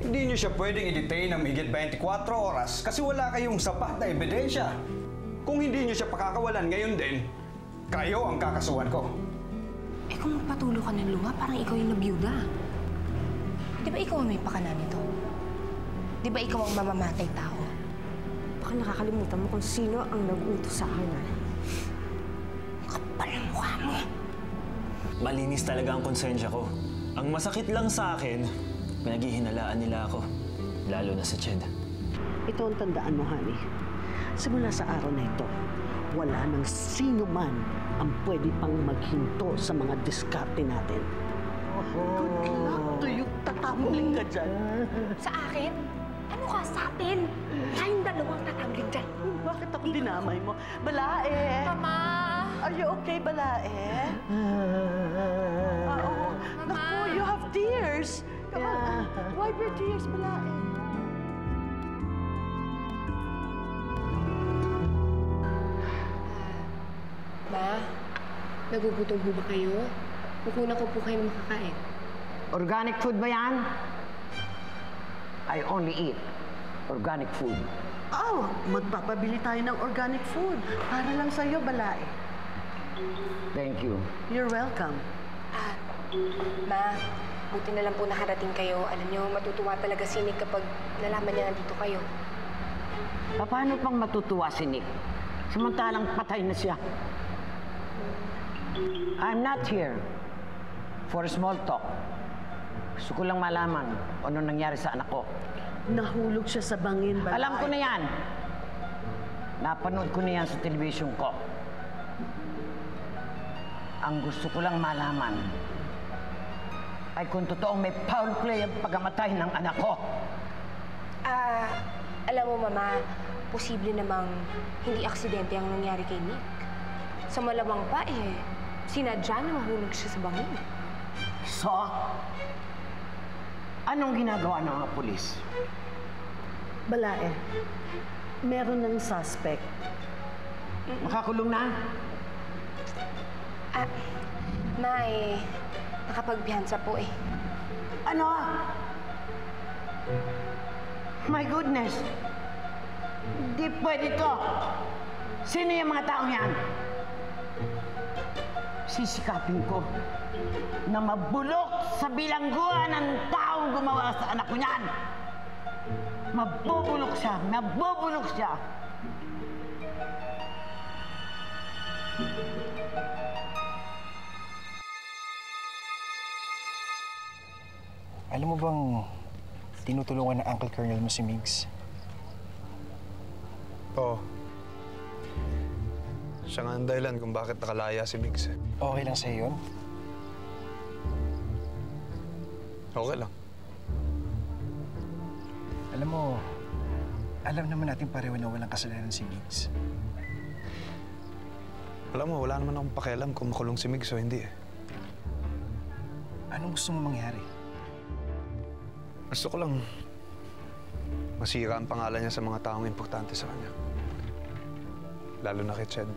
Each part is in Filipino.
Hindi niyo siya pwedeng i-detain ng higit 24 oras kasi wala kayong sapat na ebidensya. Kung hindi niyo siya pakakawalan ngayon din, kayo ang kakasuhan ko. Eh kung magpatulo ka ng luha, parang ikaw yung nabiyuda. Di ba ikaw ang may pakana nito? Di ba ikaw ang mamamatay tao? Baka nakakalimutan mo kung sino ang nag-utos sa akin, ha? Kapal ang mukha mo. Malinis talaga ang konsensya ko. Ang masakit lang sa akin, pinaghihinalaan nila ako. Lalo na sa Ched. Ito ang tandaan mo, honey. Simula sa araw na ito, wala nang sino man ang pwede pang maghinto sa mga diskarte natin. Good luck to you. Tatambling ka dyan. Sa akin? Ano ka sa atin? Tayong dalawang tatambling dyan. Bakit ako dinamay mo? Balae! Mama! Are you okay, Balae? Oo. Mama! Naku, you have tears. Come on, wipe your tears, Balae. Ma, nagugutom po ba kayo? Kukunan ko po kayo ng makakain. Organic food ba yan? I only eat organic food. Oh, magpapabili tayo ng organic food. Para lang sa'yo, Balae. Thank you. You're welcome. Ma, buti na lang po nakarating kayo. Alam niyo, matutuwa talaga si Nick kapag nalaman niya nandito kayo. Paano pang matutuwa si Nick? Samantalang patay na siya. I'm not here for small talk. Gusto ko lang malaman ano nangyari sa anak ko. Nahulog siya sa bangin, Balae. Alam ko na yan. Napanood ko na yan sa television ko. Ang gusto ko lang malaman ay kung totoong may foul play ang pagkamatay ng anak ko. Alam mo, Mama, posible namang hindi aksidente ang nangyari kay Nick. Sa malamang pa, sinadya na mahulog siya sa bangin. So, anong ginagawa ng mga pulis? Balae, meron ng suspect. Makakulong na? Ma, nakapagbiyansa po eh. Ano? My goodness! Hindi pwede to! Sino yung mga taong yan? Sisikapin ko na mabulok sa bilangguan ng taong gumawa sa anak ko niyan! Mabubulok siya! Mabubulok siya! Alam mo bang tinutulungan ng Uncle Colonel mo si Migs? Oo. Siya nga ang dahilan kung bakit nakalaya si Migs. Okay lang sa'yo yun? Okay lang. Alam mo, alam naman natin pareho na walang kasalanan si Migs. Alam mo, wala naman akong pakialam kung makulong si Migs o hindi eh. Anong gusto mo mangyari? Gusto ko lang masira ang pangalan niya sa mga taong importante sa kanya. Lalo na kay Ched.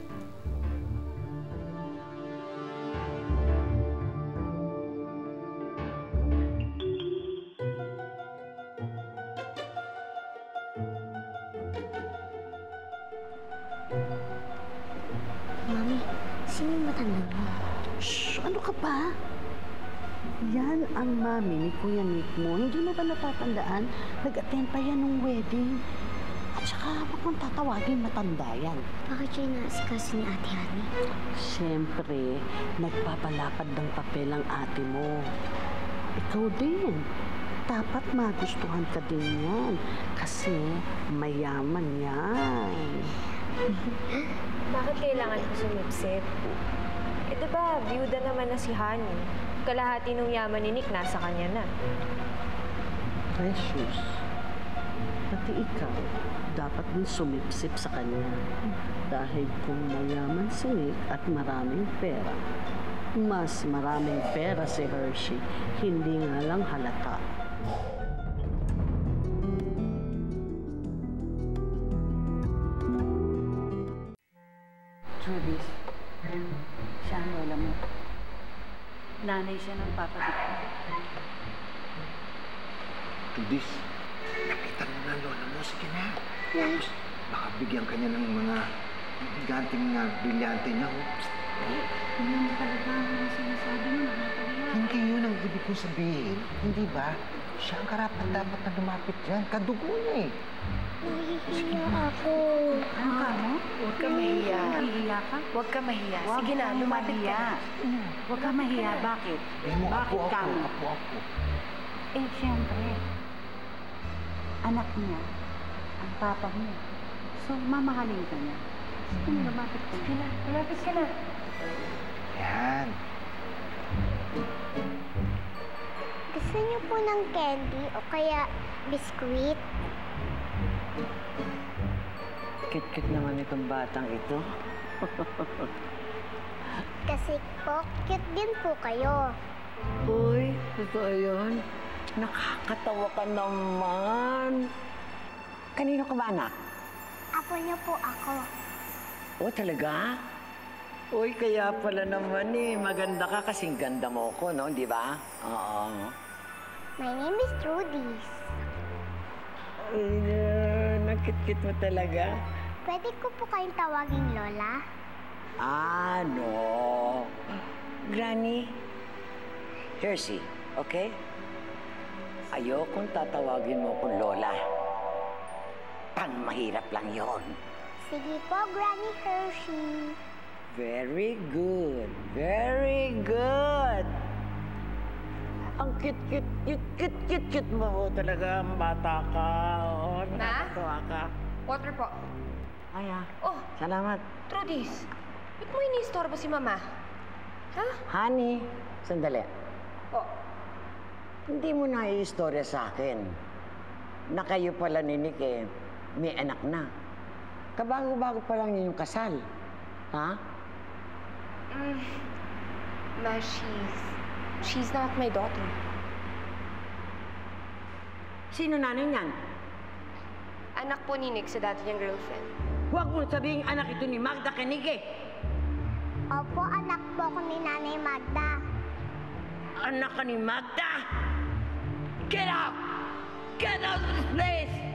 Mami, sino yung matanda mo? Shh! Ano ka ba? Yan ang mami ni Kuya Nick mo. Hindi mo ba natatandaan? Nag-attend pa yan ng wedding. At saka, huwag mong tatawagin matanda yan. Bakit siya inaasikaso ni Ate Honey? Siyempre, nagpapalapad ng papel ang ate mo. Ikaw din. Dapat magustuhan ka din yan. Kasi mayaman yan. Bakit kailangan ko sumipsip? Eh, diba, byuda naman na si Honey. Kalahati nung yaman ni Nick nasa kanya na. Precious. Pati ikaw, dapat din sumipsip sa kanya. Dahil kung mayaman si Nick at maraming pera, mas maraming pera si Hershey, hindi nga lang halata. Judy, siya ang lola mo. Nanay siya ng papa Victor. Judis, kapitan mo na lola mo. Sige na. Tapos, baka bigyan ka niya ng mga giganting na brilyante niya. Hindi mo talaga ang sinasabi mo, nakakahiya. Hindi yun ang ibig kong sabihin. Hindi ba? Siya ang karapat dapat na lumapit dyan. Kadugo niya eh. Nahihiya ako. Ano ka mo? Huwag ka mahiya. Nahihiya ka? Huwag ka mahiya. Huwag Sige na, kang lumapit ka. mahiya. Huwag ka mahiya. Bakit? Eh mo, Bakit apo ka ako, mo? apo ako. Eh, siyempre. Anak niya. Ang papa mo. So, mamahalin ka niya. Sige na, lumapit ka. Sige na, lumapit ka na. Yan. Gusto niyo po ng candy o kaya biskuit? Kit-kit naman itong batang ito. Kasi po, cute din po kayo. Uy, totoo yun. Nakakatawa ka naman. Kanino ka ba, anak? Apo niyo po ako. Oh, talaga? Uy, kaya pala naman eh. Maganda ka kasing ganda mo ko, no? Di ba? Oo. My name is Trudis. Ay, nakit-kit mo talaga. Pwede ko po kayong tawaging Lola? No. Granny, Hershey, okay? Ayokong tatawagin mo kong Lola. Mahirap lang yon. Sige po, Granny Hershey. Very good. Very good. Ang cute mo talaga, bata ka. Oh, nakakatawa ka. Water po. Ay, Oh, salamat. Trudis. Ba't mo iniistorbo si Mama? Ha? Honey, sandali. Po. Hindi mo na i-istorya sa akin na kayo pala ni Nick may anak na. Kabago-bago pa lang yun yung kasal. Ha? Ma, she's not my daughter. Sino nanay niyan? Anak po ni Nick sa dati niyang girlfriend. Huwag mo sabihing anak ito ni Magda Canige. Opo, anak po ko ni Nanay Magda. Anak ka ni Magda? Get out! Get out of this place!